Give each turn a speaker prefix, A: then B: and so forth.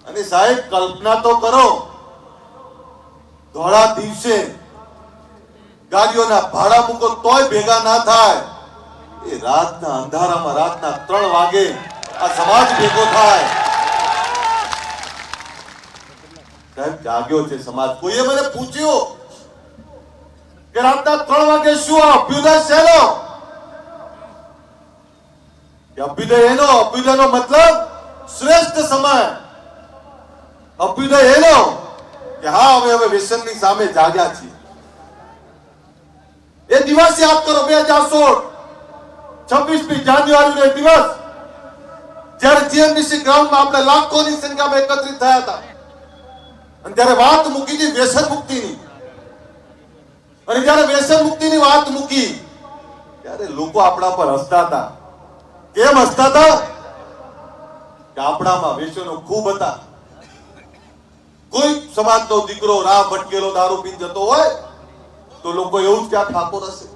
A: અને સાહેબ કલ્પના તો કરો, ધોળા દિવસે ગાડીઓના ભાડા મૂકો તોય ભેગા ના થાય, એ રાતના અંધારામાં રાતના 3 વાગે આ સમાજ ભેગો થાય. સાહેબ જાગ્યો છે સમાજ. કોઈએ મને પૂછ્યું કે રાતના 3 વાગે શું આ અભ્યુદય શેનો? કે અભ્યુદયનો મતલબ શ્રેષ્ઠ સમય. અભ્યુદય એનો કે હા હવે વ્યસનની સામે જાગ્યા છીએ. એ દિવસ યાદ કરો 2016 26મી જાન્યુઆરીનો એ દિવસ જ્યારે જીએમડીસી ગ્રાઉન્ડમાં આપણે લાખોની સંખ્યામાં એકત્રિત થયા હતા અને ત્યારે વાત મૂકી હતી વ્યસન મુક્તિની. અને જ્યારે વ્યસન મુક્તિની વાત મૂકી ત્યારે લોકો આપણા પર હસતા હતા. કેમ હસતા હતા? કે આપણામાં વ્યસનો ખૂબ હતા. કોઈ સમાજનો દીકરો રાહ ભટકેલો દારૂ પીને જતો હોય તો લોકો એવું જ ક્યાં ઠાકોર હશે.